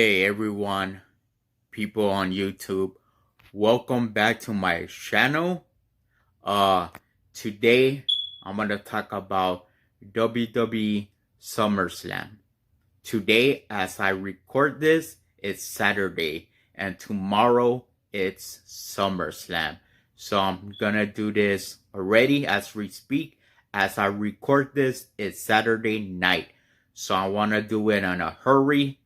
Hey everyone, people on YouTube, welcome back to my channel. Today I'm gonna talk about WWE SummerSlam. Today, as I record this, it's Saturday, and tomorrow it's SummerSlam. So I'm gonna do this already as we speak. As I record this, it's Saturday night, so I wanna do it in a hurry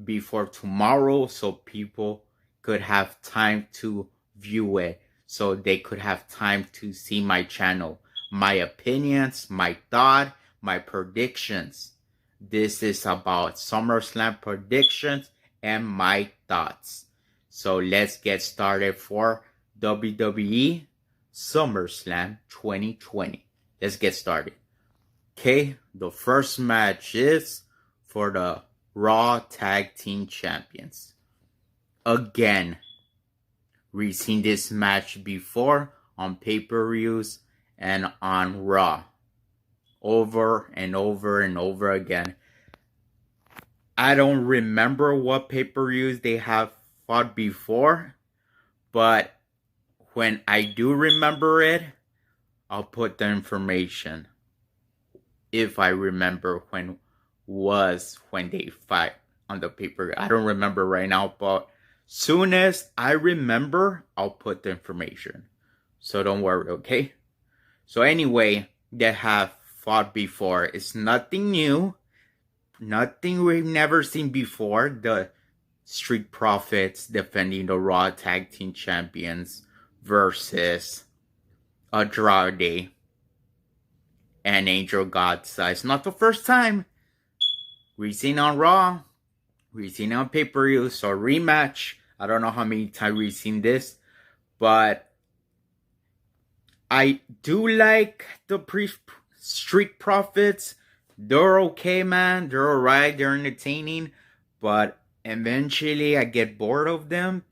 before tomorrow so people could have time to view it, so they could have time to see my channel, my opinions, my thought, my predictions. This is about SummerSlam predictions and my thoughts. So let's get started for WWE SummerSlam 2020. Let's get started. Okay, the first match is for the Raw Tag Team Champions. Again, we've seen this match before on pay-per-views and on Raw. Over and over and over again. I don't remember what pay-per-views they have fought before, but when I do remember it, I'll put the information. If I remember when they fight on the paper. I don't remember right now, but soon as I remember, I'll put the information. So don't worry, okay? So anyway, they have fought before. It's nothing new. Nothing we've never seen before. The Street Profits defending the Raw Tag Team Champions versus Andrade and Angel Garza. It's not the first time. We've seen on Raw, we've seen on pay-per-view, so rematch. I don't know how many times we've seen this, but I do like the Street Profits. They're okay, man. They're alright. They're entertaining, but eventually I get bored of them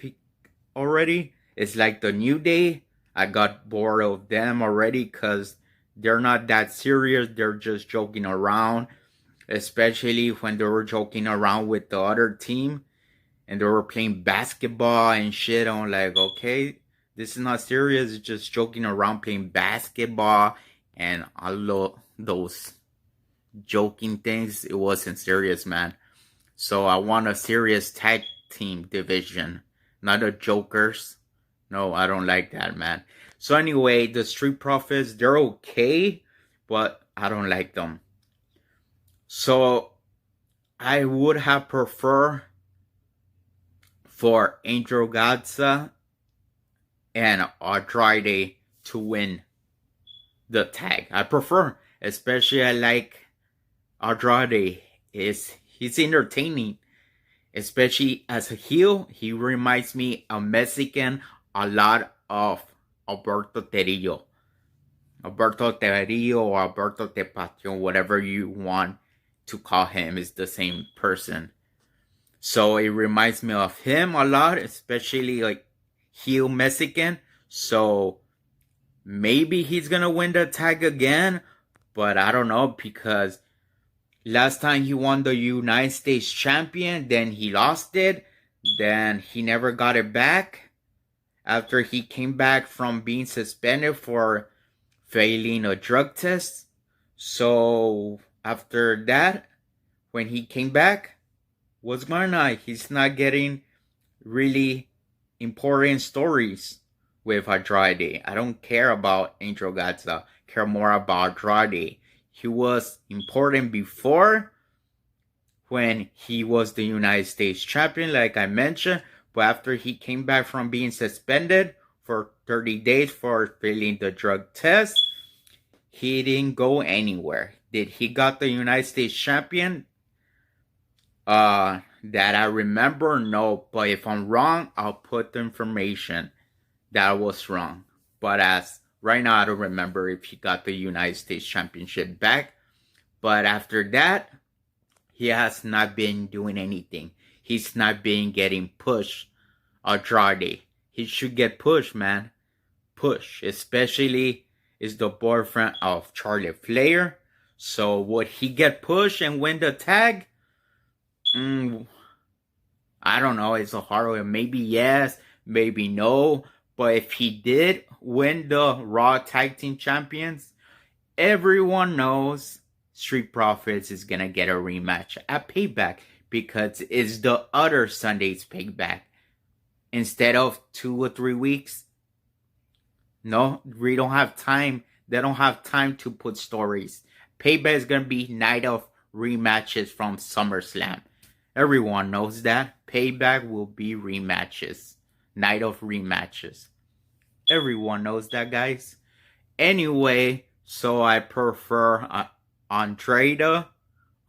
already. It's like the New Day. I got bored of them already because they're not that serious. They're just joking around. Especially when they were joking around with the other team and they were playing basketball and shit. I'm like, okay, this is not serious. It's just joking around playing basketball and all those joking things. It wasn't serious, man. So I want a serious tag team division, not a jokers. No, I don't like that, man. So anyway, the Street Profits, they're okay, but I don't like them. So I would have preferred for Angel Garza and Andrade to win the tag. I prefer, especially I like Andrade. He's entertaining, especially as a heel. He reminds me of Mexican a lot of Alberto Terillo or Alberto Tepatio, whatever you want to call him, is the same person. So it reminds me of him a lot, especially like heel Mexican. So maybe he's gonna win the tag again, but I don't know, because last time he won the United States champion, then he lost it, then he never got it back after he came back from being suspended for failing a drug test. So after that, when he came back, what's going on? He's not getting really important stories with Andrade. I don't care about Angel Garza. I care more about Andrade. He was important before when he was the United States champion, like I mentioned. But after he came back from being suspended for 30 days for failing the drug test, he didn't go anywhere. Did he got the United States champion? That I remember, no. But if I'm wrong, I'll put the information that I was wrong. But as right now, I don't remember if he got the United States championship back. But after that, he has not been doing anything. He's not been getting pushed. Andrade, he should get pushed, man. Push, especially is the boyfriend of Charlotte Flair. So would he get pushed and win the tag? I don't know. It's a hard one. Maybe yes, maybe no. But if he did win the Raw Tag Team Champions, everyone knows Street Profits is going to get a rematch at Payback because it's the other Sunday's Payback. Instead of 2 or 3 weeks. No, we don't have time. They don't have time to put stories. Payback is going to be night of rematches from SummerSlam. Everyone knows that. Payback will be rematches. Night of rematches. Everyone knows that, guys. Anyway, so I prefer Andrade,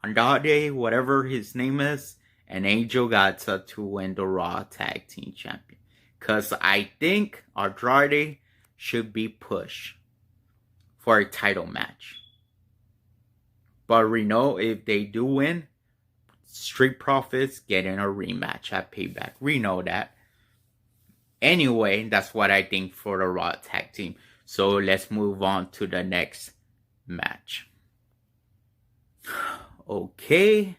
whatever his name is, and Angel Garza to win the Raw Tag Team Champion. Because I think Andrade should be pushed for a title match. But we know if they do win, Street Profits getting a rematch at Payback. We know that. Anyway, that's what I think for the Raw Tag Team. So let's move on to the next match. Okay.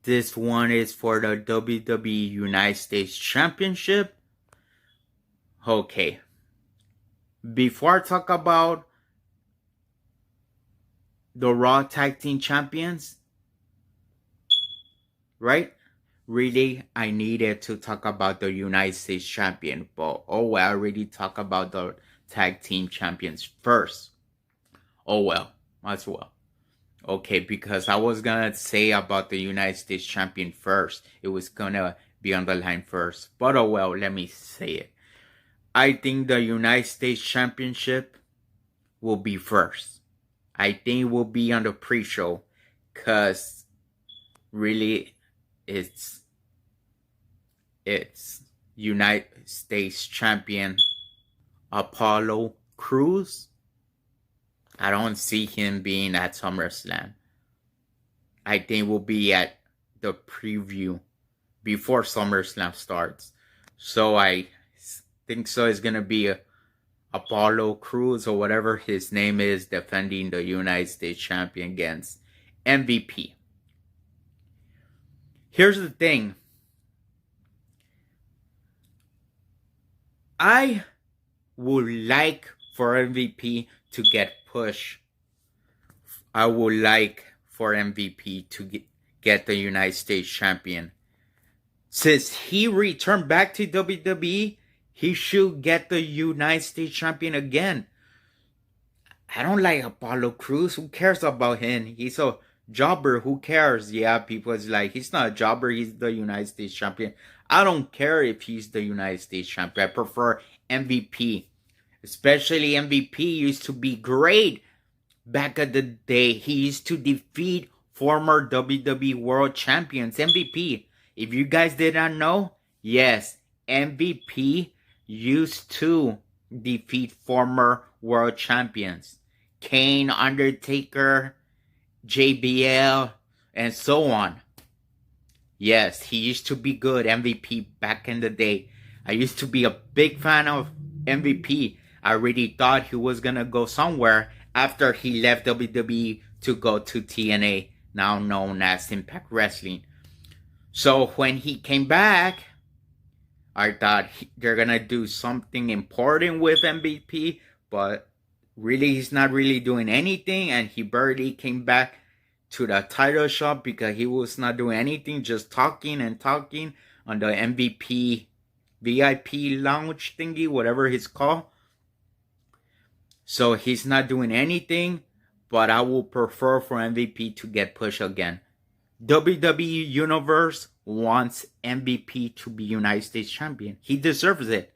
This one is for the WWE United States Championship. Okay. Before I talk about the Raw Tag Team Champions, right? Really, I needed to talk about the United States Champion. But oh well, I already talked about the Tag Team Champions first. Oh well, as well. Okay, because I was gonna say about the United States Champion first. It was gonna be on the line first. But oh well, let me say it. I think the United States Championship will be first. I think it will be on the pre-show. Because really, it's United States Champion Apollo Crews. I don't see him being at SummerSlam. I think we'll be at the preview before SummerSlam starts. So I think so it's going to be Apollo Crews or whatever his name is defending the United States Champion against MVP. Here's the thing. I would like for MVP to get pushed. I would like for MVP to get the United States Champion. Since he returned back to WWE, he should get the United States Champion again. I don't like Apollo Crews. Who cares about him? He's a jobber. Who cares? Yeah, people is like, he's not a jobber. He's the United States Champion. I don't care if he's the United States Champion. I prefer MVP. Especially MVP used to be great back in the day. He used to defeat former WWE World Champions. MVP. If you guys did not know, yes, MVP used to defeat former World Champions. Kane, Undertaker, JBL, and so on. Yes, he used to be good, MVP, back in the day. I used to be a big fan of MVP. I really thought he was going to go somewhere after he left WWE to go to TNA, now known as Impact Wrestling. So when he came back, I thought they're going to do something important with MVP, but really he's not really doing anything, and he barely came back to the title shot because he was not doing anything, just talking and talking on the MVP VIP lounge thingy, whatever it's called. So he's not doing anything, but I will prefer for MVP to get pushed again. WWE Universe wants MVP to be United States Champion. He deserves it.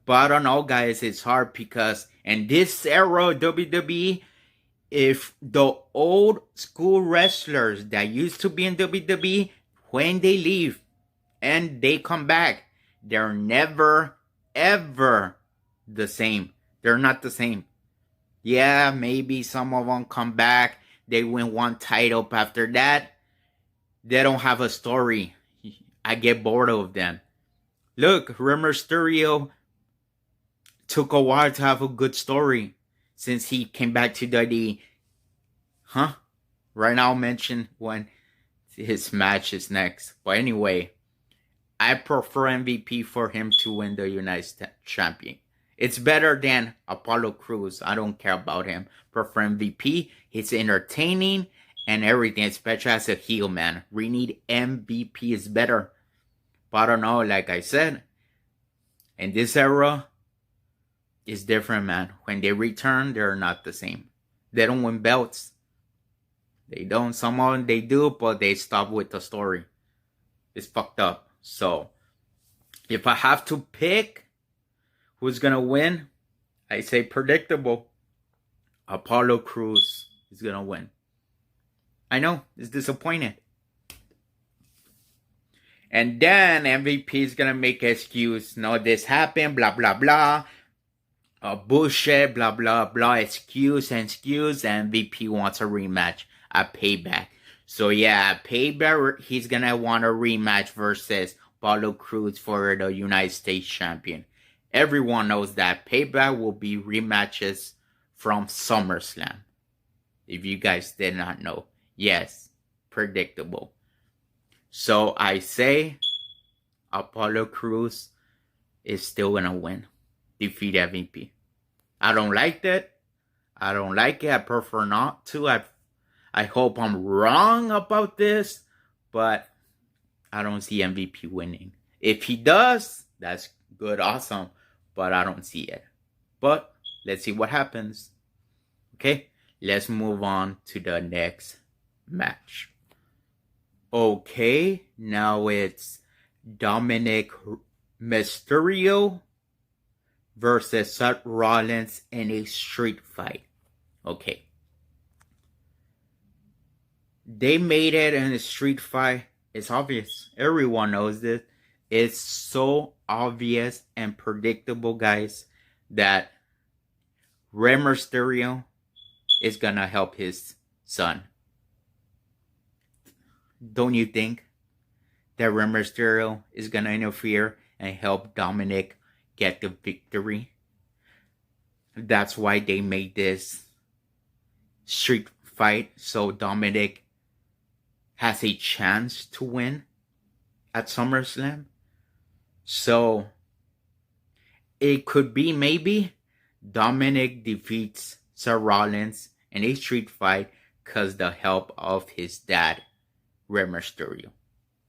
But I don't know, guys. It's hard because in this era of WWE, if the old school wrestlers that used to be in WWE, when they leave and they come back, they're never, ever the same. They're not the same. Yeah, maybe some of them come back. They win one title. After that, they don't have a story. I get bored of them. Look, Rey Mysterio took a while to have a good story since he came back to WWE. Right now, I'll mention when his match is next. But anyway, I prefer MVP for him to win the United States Champion. It's better than Apollo Crews. I don't care about him. Prefer MVP. He's entertaining and everything, especially as a heel, man. We need MVP is better. But I don't know, like I said, in this era, it's different, man. When they return, they're not the same. They don't win belts. They don't. Some of them they do, but they stop with the story. It's fucked up. So, if I have to pick who's gonna win, I say predictable. Apollo Crews is gonna win. I know, it's disappointing. And then MVP is gonna make an excuse. No, this happened, blah, blah, blah. Bullshit, blah, blah, blah. Excuse. MVP wants a rematch at Payback. So yeah, Payback, he's gonna want a rematch versus Apollo Crews for the United States Champion. Everyone knows that Payback will be rematches from SummerSlam. If you guys did not know. Yes, predictable. So I say Apollo Crews is still gonna win. Defeat MVP. I don't like that. I don't like it. I prefer not to. I hope I'm wrong about this, but I don't see MVP winning. If he does, that's good, awesome, but I don't see it. But let's see what happens. Okay, let's move on to the next match. Okay, now it's Dominik Mysterio versus Seth Rollins in a street fight. Okay. They made it in a street fight. It's obvious. Everyone knows this. It's so obvious and predictable, guys, that Rey Mysterio is gonna help his son. Don't you think that Rey Mysterio is gonna interfere and help Dominic get the victory? That's why they made this street fight, so Dominic has a chance to win at SummerSlam. So it could be maybe Dominic defeats Seth Rollins in a street fight because the help of his dad, Rey Mysterio.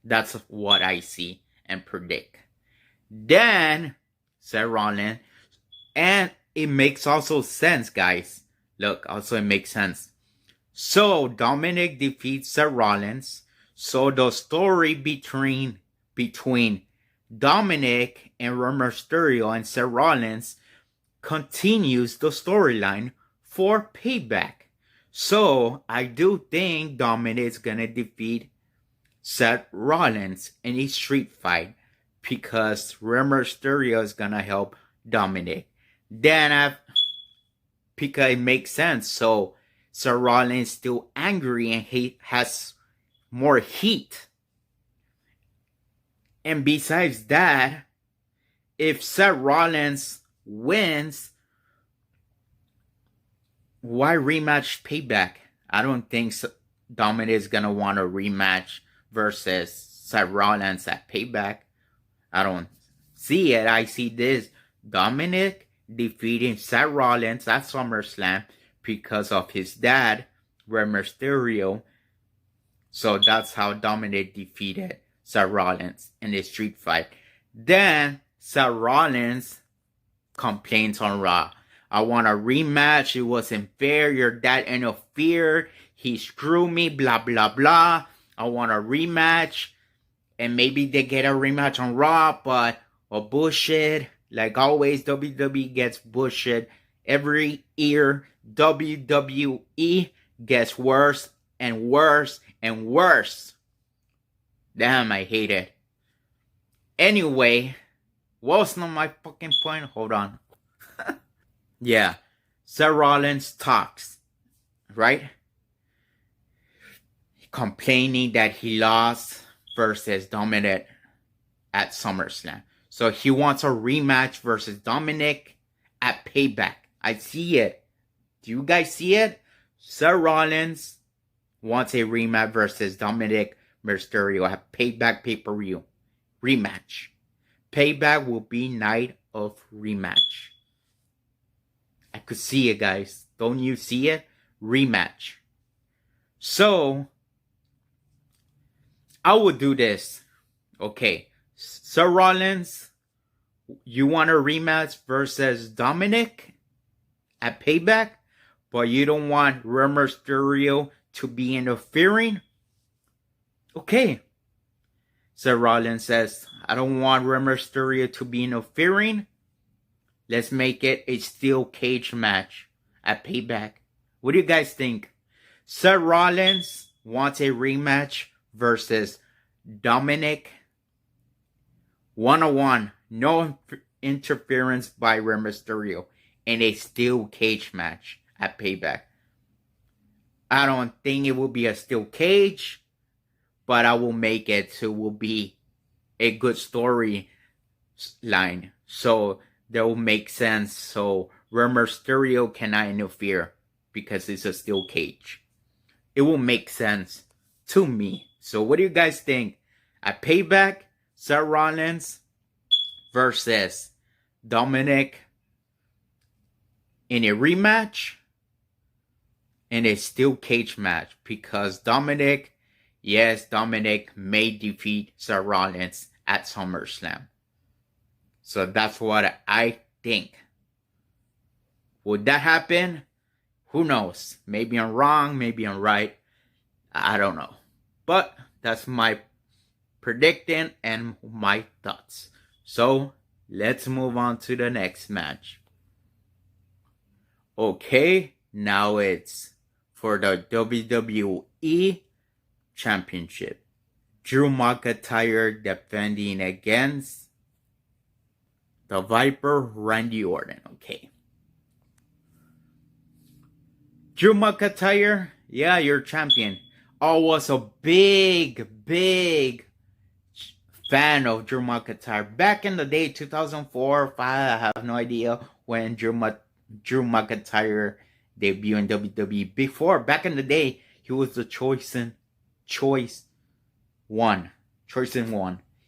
That's what I see and predict. Then Seth Rollins, and it makes also sense, guys. Look, also it makes sense. So Dominic defeats Seth Rollins. So the story between Dominic and Rey Mysterio and Seth Rollins continues the storyline for Payback. So I do think Dominic is gonna defeat Seth Rollins in a street fight because Rey Mysterio is gonna help Dominic. Then because it makes sense. So Seth Rollins is still angry and he has more heat. And besides that, if Seth Rollins wins, why rematch Payback? I don't think Dominic is going to want a rematch versus Seth Rollins at Payback. I don't see it. I see this Dominic defeating Seth Rollins at SummerSlam because of his dad, Rey Mysterio. So that's how Dominic defeated Seth Rollins in the street fight. Then Seth Rollins complains on Raw. I want a rematch. It wasn't fair. Your dad interfered. He screwed me. Blah, blah, blah. I want a rematch. And maybe they get a rematch on Raw, but bullshit. Like always, WWE gets bullshit every year. WWE gets worse and worse and worse. Damn, I hate it. Anyway, what's not my fucking point? Hold on. Yeah, Seth Rollins talks, right? Complaining that he lost versus Dominic at SummerSlam. So he wants a rematch versus Dominic at Payback. I see it. Do you guys see it? Seth Rollins wants a rematch versus Dominic Mysterio at Payback pay-per-view. Rematch. Payback will be night of rematch. I could see it, guys. Don't you see it? Rematch. So, I will do this. Okay. Sir Rollins, you want a rematch versus Dominic at Payback, but you don't want Rey Mysterio to be interfering? Okay. Sir Rollins says, I don't want Rey Mysterio to be interfering. Let's make it a steel cage match at Payback. What do you guys think? Seth Rollins wants a rematch versus Dominic. 1-on-1. No interference by Rey Mysterio in a steel cage match at Payback. I don't think it will be a steel cage, but I will make it so it will be a good storyline. So that will make sense. So Rey Mysterio cannot interfere because it's a steel cage. It will make sense to me. So what do you guys think? At Payback, Seth Rollins versus Dominic in a rematch, in a steel cage match, because Dominic may defeat Seth Rollins at SummerSlam. So that's what I think. Would that happen? Who knows? Maybe I'm wrong, maybe I'm right. I don't know. But that's my predicting and my thoughts. So let's move on to the next match. Okay, now it's for the WWE Championship. Drew McIntyre defending against the Viper, Randy Orton. Okay. Drew McIntyre, yeah, you're champion. I was a big fan of Drew McIntyre. Back in the day, 2004, 5, I have no idea when Drew McIntyre debuted in WWE. Before, back in the day, he was the choice one.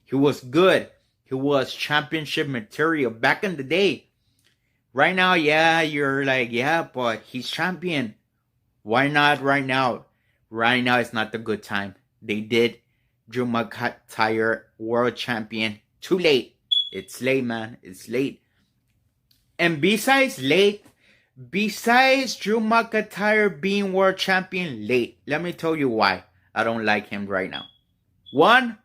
He was good. He was championship material back in the day. Right now, yeah, you're like, yeah, but he's champion. Why not right now? Right now is not the good time. They did Drew McIntyre world champion too late. It's late, man. It's late. And besides Drew McIntyre being world champion late, let me tell you why I don't like him right now. One,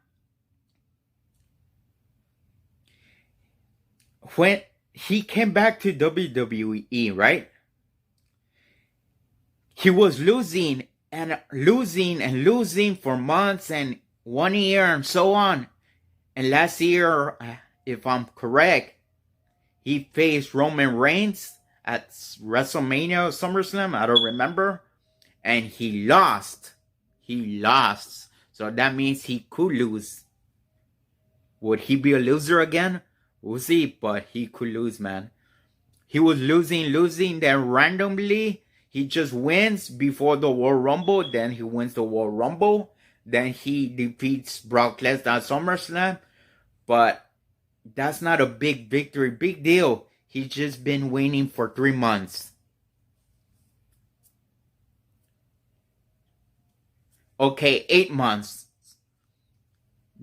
when he came back to WWE, right? He was losing for months and 1 year and so on. And last year, if I'm correct, he faced Roman Reigns at WrestleMania or SummerSlam. I don't remember. And he lost. So that means he could lose. Would he be a loser again? We'll see. But he could lose, man. He was losing. Then randomly, he just wins before the Royal Rumble. Then he wins the Royal Rumble. Then he defeats Brock Lesnar at SummerSlam. But that's not a big victory. Big deal. He's just been winning for 3 months. Okay, 8 months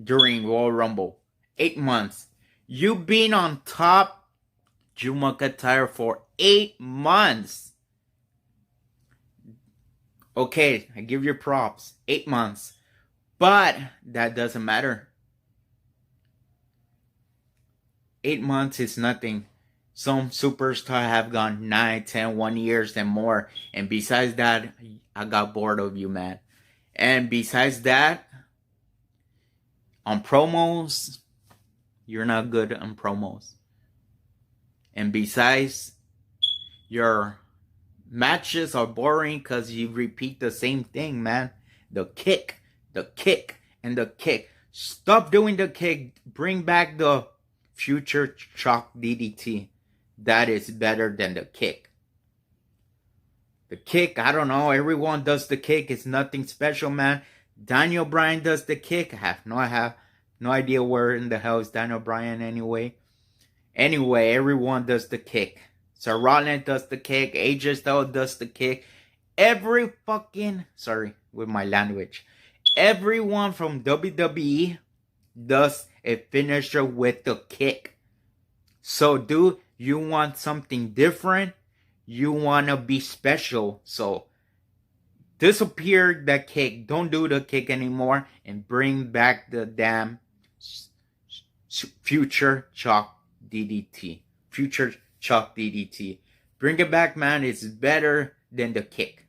during Royal Rumble. 8 months. You've been on top, Drew McIntyre, for 8 months. Okay, I give you props. 8 months. But that doesn't matter. 8 months is nothing. Some superstars have gone 9, 10, 1 years and more. And besides that, I got bored of you, man. And besides that, on promos, you're not good on promos. And besides, your matches are boring because you repeat the same thing, man. The kick, and the kick. Stop doing the kick. Bring back the future chalk DDT. That is better than the kick. The kick, I don't know. Everyone does the kick. It's nothing special, man. Daniel Bryan does the kick. I have no idea where in the hell is Daniel Bryan anyway. Anyway, everyone does the kick. So Rollins does the kick. AJ Styles does the kick. Sorry with my language. Everyone from WWE does a finisher with the kick. So, dude, you want something different? You want to be special. So, disappear the kick. Don't do the kick anymore. And bring back the damn future chalk DDT. Future chalk DDT. Bring it back, man. It's better than the kick.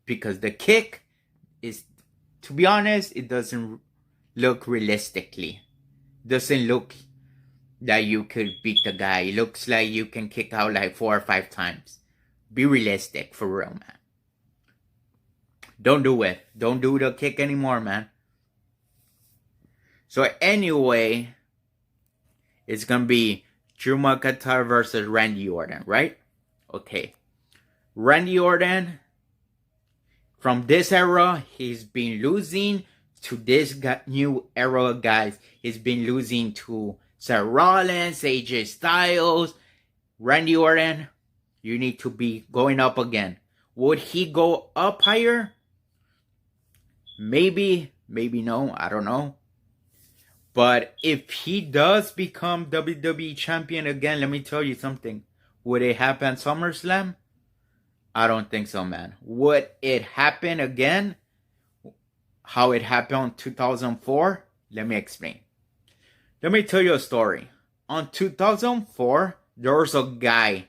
Because the kick is, to be honest, it doesn't look realistically. Doesn't look that you could beat the guy. It looks like you can kick out like 4 or 5 times. Be realistic, for real, man. Don't do it. Don't do the kick anymore, man. So anyway, it's going to be Drew McIntyre versus Randy Orton, right? Okay. Randy Orton, from this era, he's been losing to this new era, guys. He's been losing to Seth Rollins, AJ Styles. Randy Orton, you need to be going up again. Would he go up higher? Maybe, maybe no, I don't know. But if he does become WWE champion again, let me tell you something. Would it happen SummerSlam? I don't think so, man. Would it happen again? How it happened in 2004? Let me explain. Let me tell you a story. On 2004, there was a guy,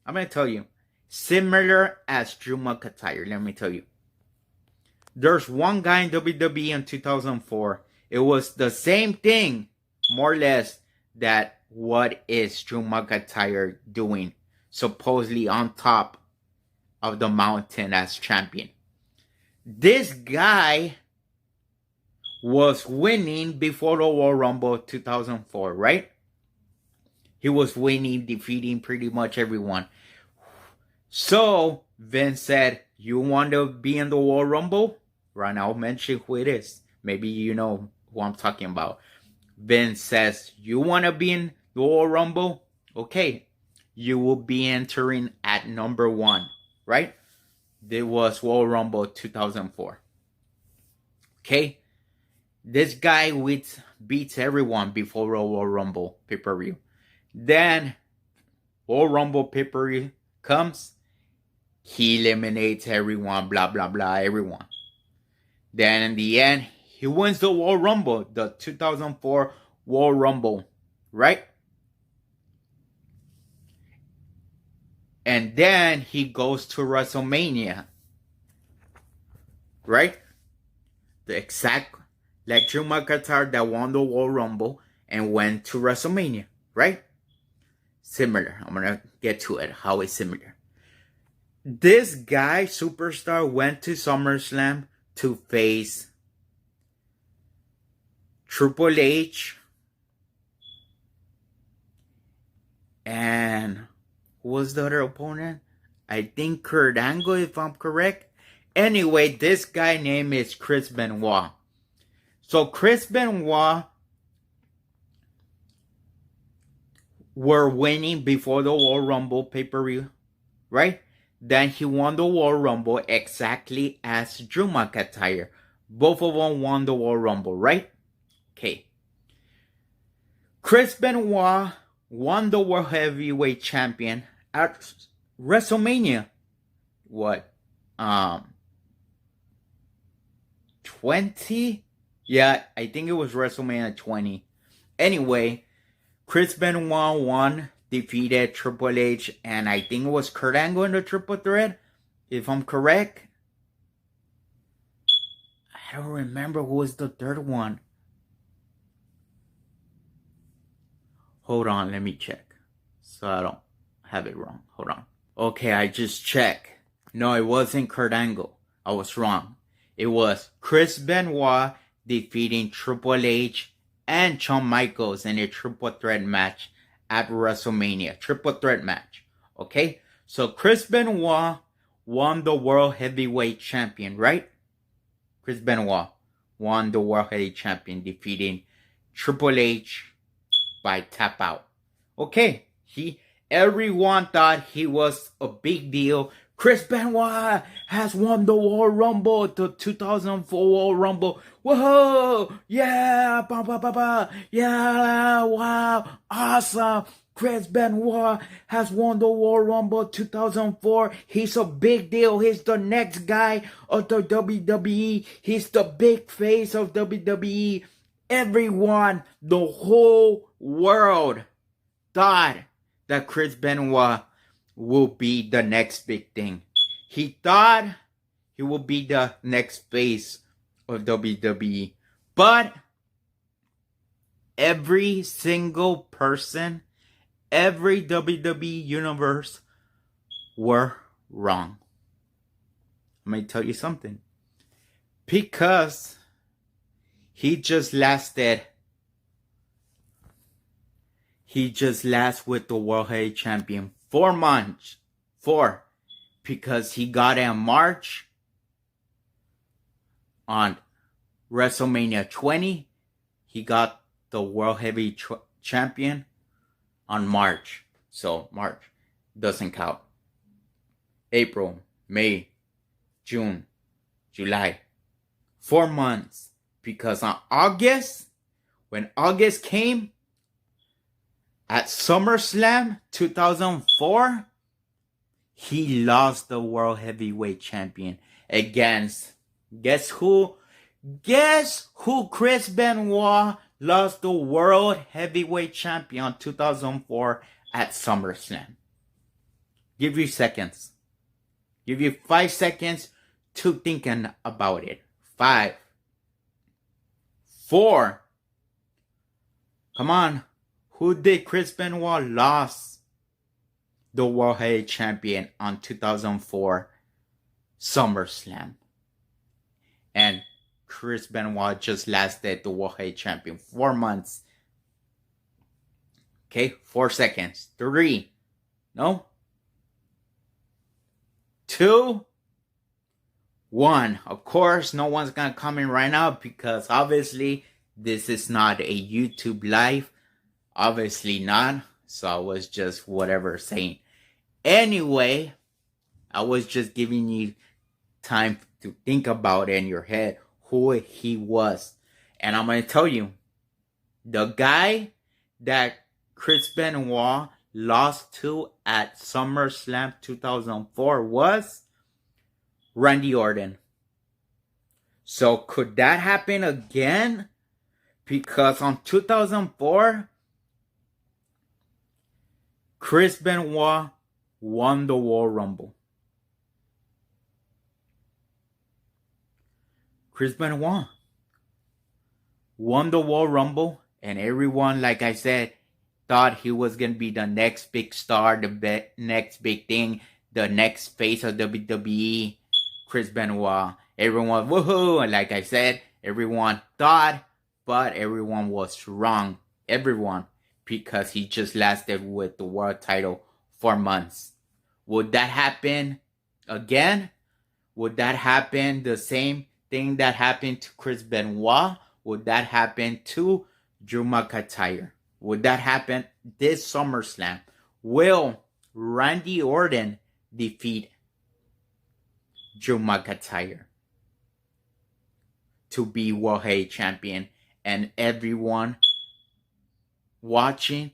I'm going to tell you, similar as Drew McIntyre. Let me tell you. There's one guy in WWE in 2004. It was the same thing, more or less, that what is Drew McIntyre doing, supposedly on top of the mountain as champion. This guy was winning before the Royal Rumble 2004, right? He was winning, defeating pretty much everyone. So Vince said, you want to be in the Royal Rumble? Right now, I'll mention who it is. Maybe you know who I'm talking about. Vince says, you want to be in the Royal Rumble? Okay. You will be entering at number 1, right? There was Royal Rumble 2004. Okay? This guy beats everyone before Royal Rumble pay-per-view. Then Royal Rumble pay-per-view comes. He eliminates everyone, blah, blah, blah, everyone. Then in the end, he wins the Royal Rumble, the 2004 Royal Rumble, right? And then he goes to WrestleMania, right? The exact, like Drew McIntyre that won the Royal Rumble and went to WrestleMania, right? Similar. I'm going to get to it, how it's similar. This guy, superstar, went to SummerSlam to face Triple H and who was the other opponent? I think Kurt Angle, if I'm correct. Anyway, this guy name is Chris Benoit. So Chris Benoit were winning before the Royal Rumble pay-per-view, right? Then he won the Royal Rumble exactly as Drew McIntyre. Both of them won the Royal Rumble, right? Okay. Chris Benoit won the World Heavyweight Champion at WrestleMania. What? 20? Yeah, I think it was WrestleMania 20. Anyway, Chris Benoit won, defeated Triple H, and I think it was Kurt Angle in the triple threat, if I'm correct. I don't remember who was the third one. Hold on, let me check, so I don't have it wrong. Hold on. Okay, I just checked. No, it wasn't Kurt Angle. I was wrong. It was Chris Benoit defeating Triple H and Shawn Michaels in a triple threat match at WrestleMania. Triple threat match. Okay? So Chris Benoit won the World Heavyweight Champion, right? Chris Benoit won the World Heavyweight Champion, defeating Triple H by tap out. Okay, everyone thought he was a big deal. Chris Benoit has won the Royal Rumble, the 2004 Royal Rumble. Whoa! Yeah! Bah, bah, bah, bah. Yeah! Wow! Awesome! Chris Benoit has won the Royal Rumble 2004. He's a big deal. He's the next guy of the WWE. He's the big face of WWE. Everyone, the whole world thought that Chris Benoit will be the next big thing. He thought he will be the next face of WWE. But every single person, every WWE universe were wrong. I'm going to tell you something. Because he just lasted with the World Heavyweight Champion 4 months. 4. Because he got in March on WrestleMania 20. He got the World Heavyweight Champion on March. So March doesn't count. April, May, June, July. 4 months. Because on August, when August came, at SummerSlam 2004, he lost the World Heavyweight Champion against, guess who? Guess who Chris Benoit lost the World Heavyweight Champion 2004 at SummerSlam? Give you seconds. Give you 5 seconds to thinking about it. 5, 4. Come on. Who did Chris Benoit lost the World Heavyweight Champion on 2004 SummerSlam? And Chris Benoit just lasted the World Heavyweight Champion 4 months. Okay, 4 seconds. 3. No? 2. 1. Of course, no one's gonna comment right now because obviously this is not a YouTube live. Obviously not. So I was just whatever saying. Anyway, I was just giving you time to think about it in your head who he was. And I'm going to tell you, the guy that Chris Benoit lost to at SummerSlam 2004 was Randy Orton. So could that happen again? Because on 2004, Chris Benoit won the Royal Rumble. Chris Benoit won the Royal Rumble, and everyone, like I said, thought he was going to be the next big star, the next big thing, the next face of WWE, Chris Benoit. Everyone, woohoo! And like I said, everyone thought, but everyone was wrong. Everyone. Because he just lasted with the world title 4 months. Would that happen again? Would that happen the same thing that happened to Chris Benoit? Would that happen to Drew McIntyre? Would that happen this SummerSlam? Will Randy Orton defeat Drew McIntyre to be World Heavyweight Champion? And everyone watching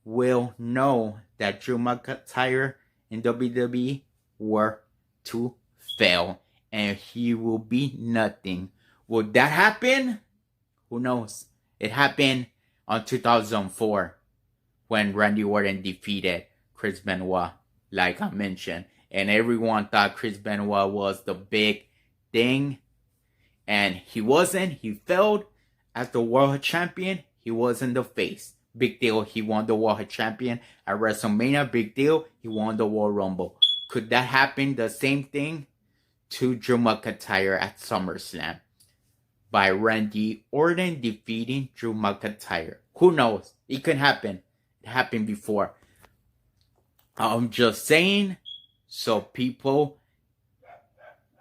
will know that Drew McIntyre and WWE were to fail and he will be nothing. Would that happen? Who knows? It happened on 2004 when Randy Orton defeated Chris Benoit, like I mentioned. And everyone thought Chris Benoit was the big thing. And he wasn't. He failed as the world champion. He wasn't the face. Big deal, he won the World Champion at WrestleMania. Big deal, he won the Royal Rumble. Could that happen the same thing to Drew McIntyre at SummerSlam? By Randy Orton defeating Drew McIntyre. Who knows? It could happen. It happened before. I'm just saying so people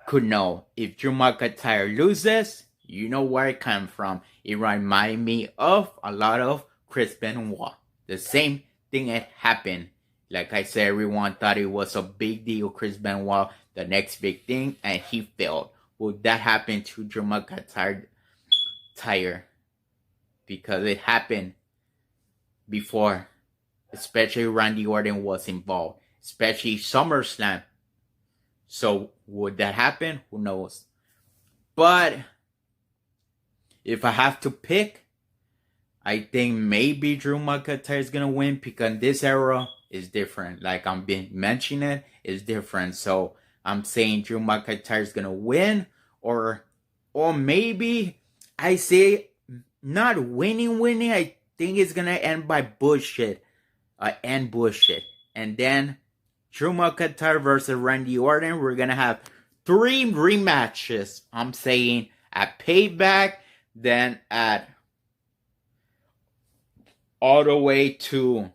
could know. If Drew McIntyre loses, you know where it came from. It reminded me of a lot of Chris Benoit. The same thing had happened. Like I said, everyone thought it was a big deal. Chris Benoit, the next big thing, and he failed. Well, that happened to Drew McIntyre? Because it happened before. Especially Randy Orton was involved. Especially SummerSlam. So would that happen? Who knows? But if I have to pick, I think maybe Drew McIntyre is gonna win because this era is different. Like I'm been mentioning, it's different. So I'm saying Drew McIntyre is gonna win, or maybe I say not winning. I think it's gonna end by bullshit, and then Drew McIntyre versus Randy Orton. We're gonna have 3 rematches. I'm saying at Payback, then at all the way to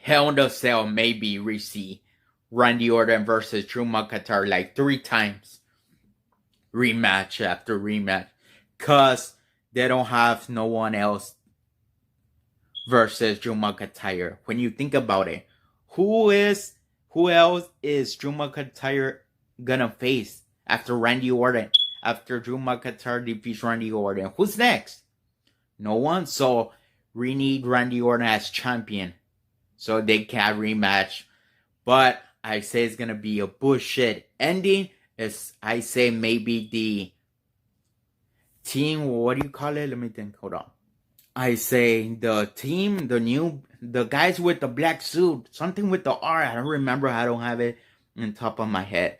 Hell in a Cell. Maybe we see Randy Orton versus Drew McIntyre like 3 times, rematch after rematch, cause they don't have no one else versus Drew McIntyre. When you think about it, who else is Drew McIntyre gonna face after Randy Orton? After Drew McIntyre defeats Randy Orton, who's next? No one. So we need Randy Orton as champion so they can rematch. But I say it's gonna be a bullshit ending. I say maybe the team. What do you call it? Let me think. Hold on. I say the team, the guys with the black suit, something with the R. I don't remember. I don't have it on top of my head.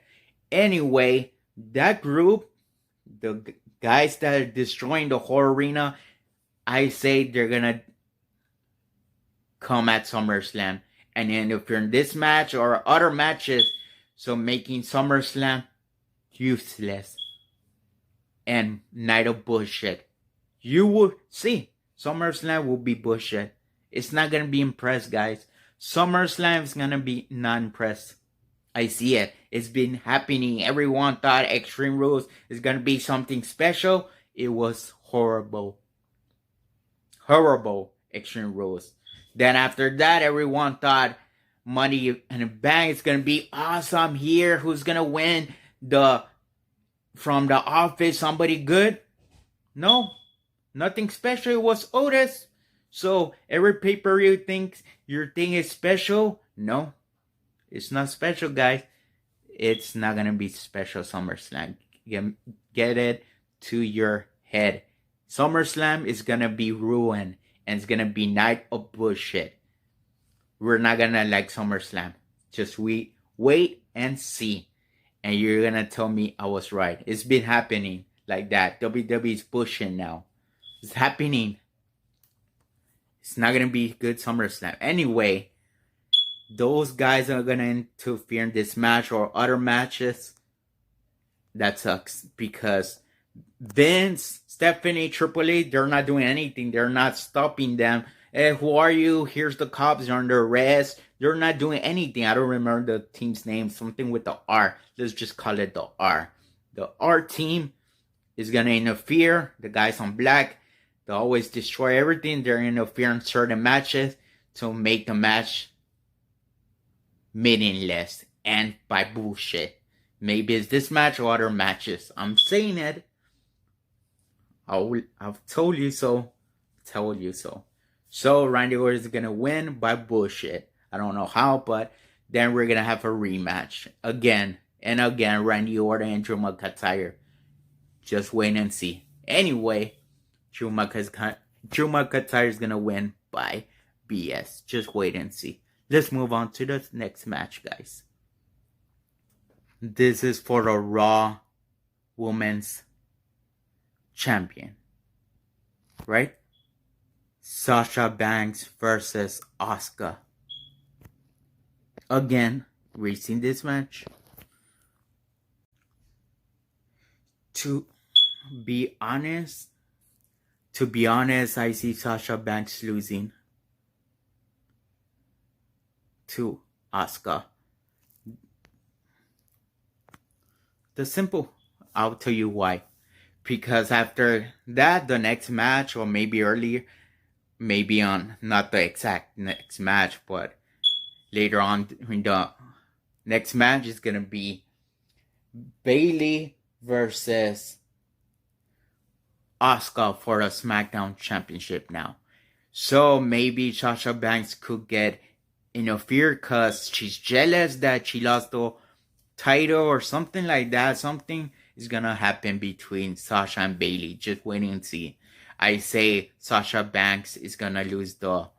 Anyway, that group, the guys that are destroying the whole arena, I say they're gonna come at SummerSlam and interfere in this match or other matches, so making SummerSlam useless and night of bullshit. You will see. SummerSlam will be bullshit. It's not gonna be impressed, guys. SummerSlam is gonna be not impressed. I see it. It's been happening. Everyone thought Extreme Rules is gonna be something special. It was horrible. Horrible Extreme Rules. Then after that, everyone thought Money in the Bank is gonna be awesome here. Who's gonna win from the Office? Somebody good? No. Nothing special. It was Otis. So every pay-per-view thinks your thing is special. No, it's not special, guys. It's not gonna be special SummerSlam. Get it to your head. SummerSlam is gonna be ruined and it's gonna be night of bullshit. We're not gonna like SummerSlam. Just wait and see. And you're gonna tell me I was right. It's been happening like that. WWE is pushing now. It's happening. It's not gonna be good SummerSlam. Anyway, those guys are gonna interfere in this match or other matches. That sucks because Vince, Stephanie, Triple H, they're not doing anything. They're not stopping them. Hey, who are you? Here's the cops. You're under arrest. They're not doing anything. I don't remember the team's name. Something with the R. Let's just call it the R. The R team is gonna interfere. The guys on black, they always destroy everything. They're interfering in certain matches to make the match meaningless and by bullshit. Maybe it's this match or other matches. I'm saying it. I've told you so. Told you so. So Randy Orton is gonna win by bullshit. I don't know how, but then we're gonna have a rematch again and again. Randy Orton and Drew McIntyre. Just wait and see. Anyway, Drew McIntyre is gonna win by BS. Just wait and see. Let's move on to the next match, guys. This is for the Raw Women's Champion, right? Sasha Banks versus Asuka. Again, we've seen this match. To be honest, I see Sasha Banks losing to Asuka. The simple, I'll tell you why. Because after that, the next match, or maybe earlier, maybe on not the exact next match, but later on in the next match is gonna be Bayley versus Asuka for the SmackDown Championship now. So maybe Sasha Banks could get interfered because she's jealous that she lost the title or something like that. Something is gonna happen between Sasha and Bayley. Just waiting and see. I say Sasha Banks is gonna lose the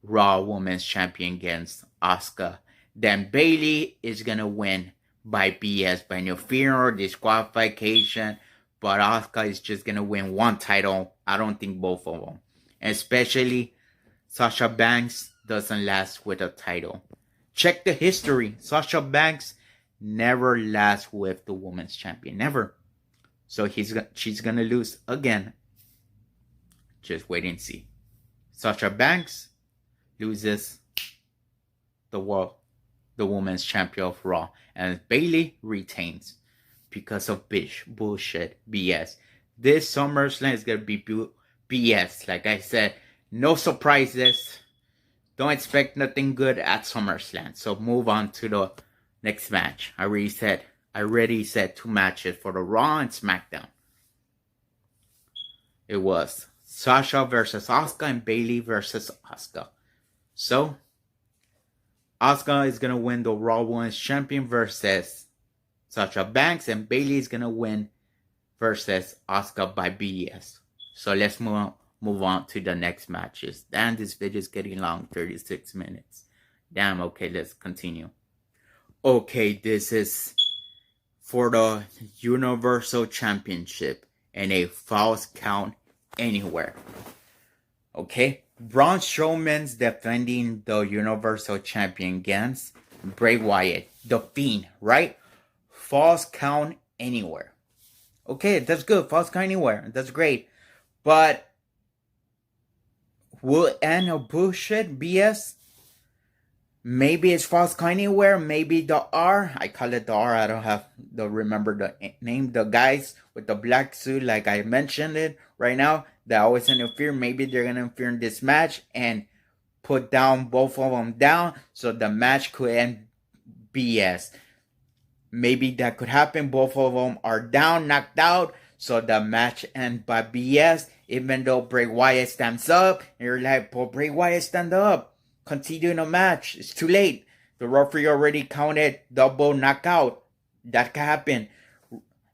Raw Women's Champion against Asuka. Then Bayley is gonna win by BS, by interference or disqualification. But Asuka is just gonna win one title. I don't think both of them. Especially Sasha Banks doesn't last with a title. Check the history. Sasha Banks never lasts with the women's champion. Never. So she's gonna lose again. Just wait and see. Sasha Banks loses the women's champion of Raw, and Bayley retains because of bullshit BS. This SummerSlam is gonna be BS. Like I said, no surprises. Don't expect nothing good at SummerSlam. So move on to the next match. I already said 2 matches for the Raw and SmackDown. It was Sasha versus Asuka and Bayley versus Asuka. So Asuka is gonna win the Raw Women's Champion versus Sasha Banks, and Bayley is gonna win versus Asuka by BS. So let's move on to the next matches. Damn, this video is getting long, 36 minutes. Damn, okay, let's continue. Okay, this is for the Universal Championship and a false count anywhere. Okay, Braun Strowman's defending the Universal Champion against Bray Wyatt, the Fiend, right? False count anywhere. Okay, that's good. False count anywhere. That's great. But will it end a bullshit BS? Maybe it's false count anywhere. Maybe the R. I call it the R. I don't remember the name. The guys with the black suit, like I mentioned it right now, that always interfere. Maybe they're gonna interfere in this match and put down both of them down, so the match could end BS. Maybe that could happen. Both of them are down, knocked out, so the match ends by BS. Even though Bray Wyatt stands up, and you're like, but Bray Wyatt stand up. Continue the match. It's too late. The referee already counted double knockout. That can happen.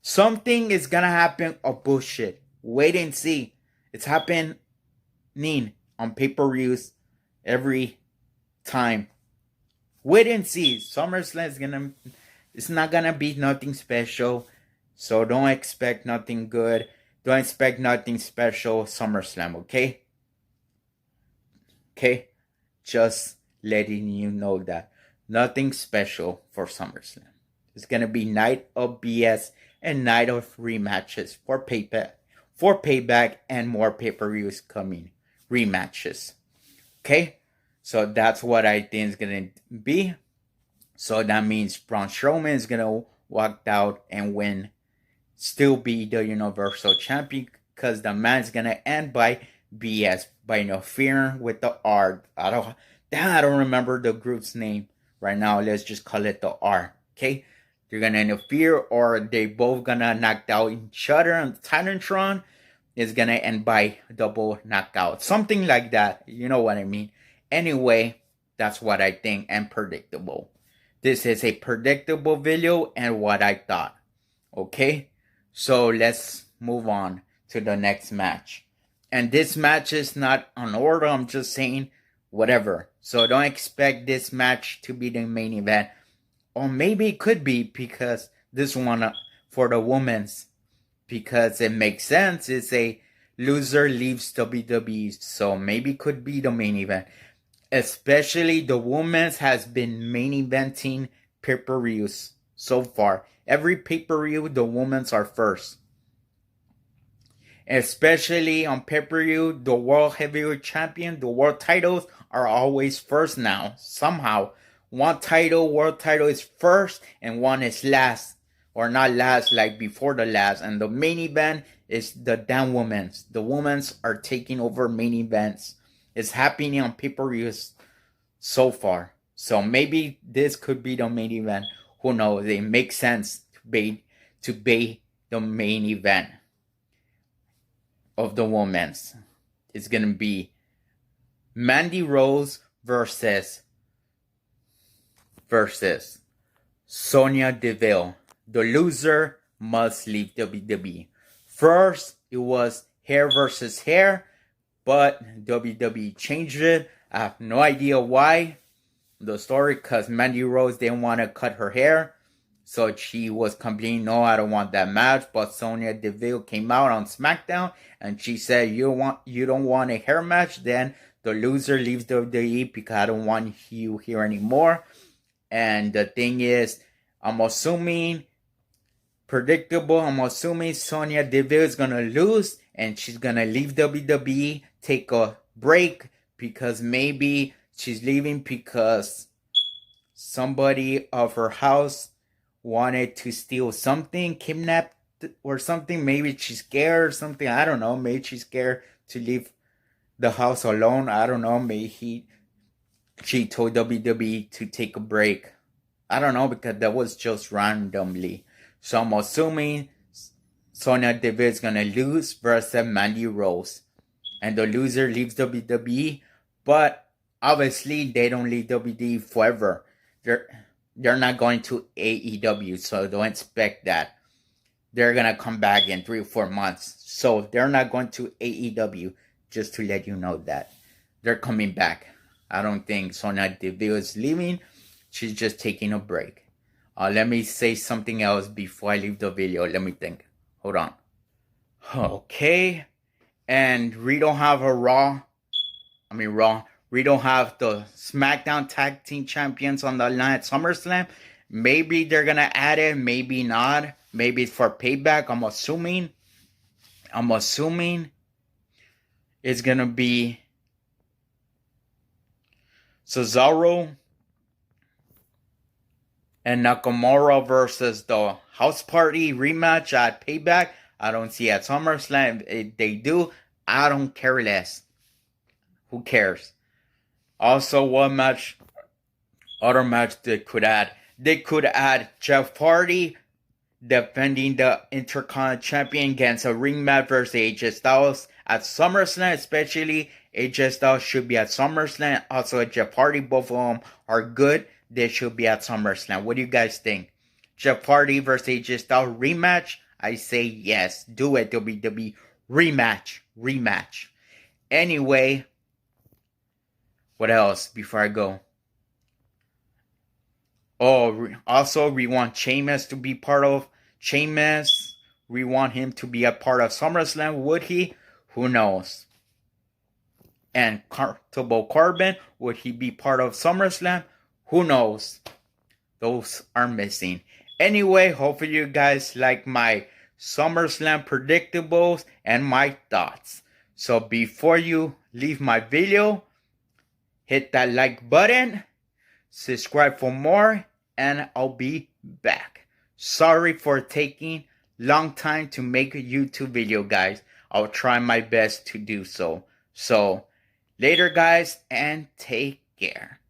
Something is gonna happen of bullshit. Wait and see. It's happening on pay-per-views every time. Wait and see. SummerSlam it's not gonna be nothing special. So don't expect nothing good. Don't expect nothing special SummerSlam, okay? Okay? Just letting you know that. Nothing special for SummerSlam. It's gonna be night of BS and night of rematches for payback and more pay-per-views coming. Rematches. Okay? So that's what I think is gonna be. So that means Braun Strowman is gonna walk out and win. Still be the Universal Champion, because the match is gonna end by BS, by interfering with the R. I don't remember the group's name right now. Let's just call it the R. Okay? They're gonna interfere, or they both gonna knock out each other, and Titantron is gonna end by double knockout. Something like that. You know what I mean. Anyway, that's what I think, and predictable. This is a predictable video and what I thought. Okay? So let's move on to the next match. And this match is not on order. I'm just saying whatever. So don't expect this match to be the main event. Or maybe it could be, because this one for the women's. Because it makes sense. It's a loser leaves WWE. So maybe it could be the main event. Especially the women's has been main eventing pay-per-views so far. Every pay-per-view, the women's are first. Especially on pay-per-view, the World Heavyweight Champion, the world titles are always first now. Somehow, one title, world title is first and one is last. or not last, like before the last. And the main event is the damn women's. The women's are taking over main events. It's happening on pay-per-views so far. So maybe this could be the main event. Who knows? It makes sense to be the main event of the women's. It's gonna be Mandy Rose versus Sonya Deville. The loser must leave WWE. First, it was hair versus hair, but WWE changed it. I have no idea why. The story, because Mandy Rose didn't want to cut her hair, so she was complaining, no, I don't want that match. But Sonya Deville came out on SmackDown and she said, you don't want a hair match, then the loser leaves WWE because I don't want you here anymore. And the thing is, I'm assuming Sonya Deville is gonna lose and she's gonna leave WWE, take a break, because maybe she's leaving because somebody of her house wanted to steal something, kidnapped or something. Maybe she's scared or something. I don't know. Maybe she's scared to leave the house alone. I don't know. Maybe she told WWE to take a break. I don't know, because that was just randomly. So I'm assuming Sonya Deville is gonna lose versus Mandy Rose, and the loser leaves WWE. But obviously, they don't leave WWE forever. They're not going to AEW, so don't expect that. They're gonna come back in 3 or 4 months. So they're not going to AEW, just to let you know that. They're coming back. I don't think Sonya Deville is leaving. She's just taking a break. Let me say something else before I leave the video. Let me think. Hold on. Okay. And we don't have Raw. We don't have the SmackDown Tag Team Champions on the line at SummerSlam. Maybe they're going to add it. Maybe not. Maybe it's for payback. I'm assuming it's going to be Cesaro and Nakamura versus the House Party rematch at Payback. I don't see at SummerSlam. If they do, I don't care less. Who cares? Also, other match they could add? They could add Jeff Hardy defending the Intercontinental Champion against a ring match versus AJ Styles at SummerSlam. Especially AJ Styles should be at SummerSlam. Also, Jeff Hardy, both of them are good. They should be at SummerSlam. What do you guys think? Jeff Hardy versus AJ Styles rematch? I say yes. Do it, WWE. Rematch. Anyway, what else before I go? Oh, also, we want Sheamus to be part of Sheamus. We want him to be a part of SummerSlam. Would he? Who knows? And Comfortable Corbin, would he be part of SummerSlam? Who knows? Those are missing. Anyway, hopefully you guys like my SummerSlam predictables and my thoughts. So before you leave my video, hit that like button, subscribe for more, and I'll be back. Sorry for taking long time to make a YouTube video, guys. I'll try my best to do so. So, later, guys, and take care.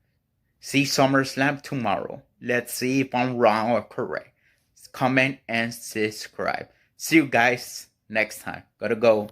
See SummerSlam tomorrow. Let's see if I'm wrong or correct. Comment and subscribe. See you guys next time. Gotta go.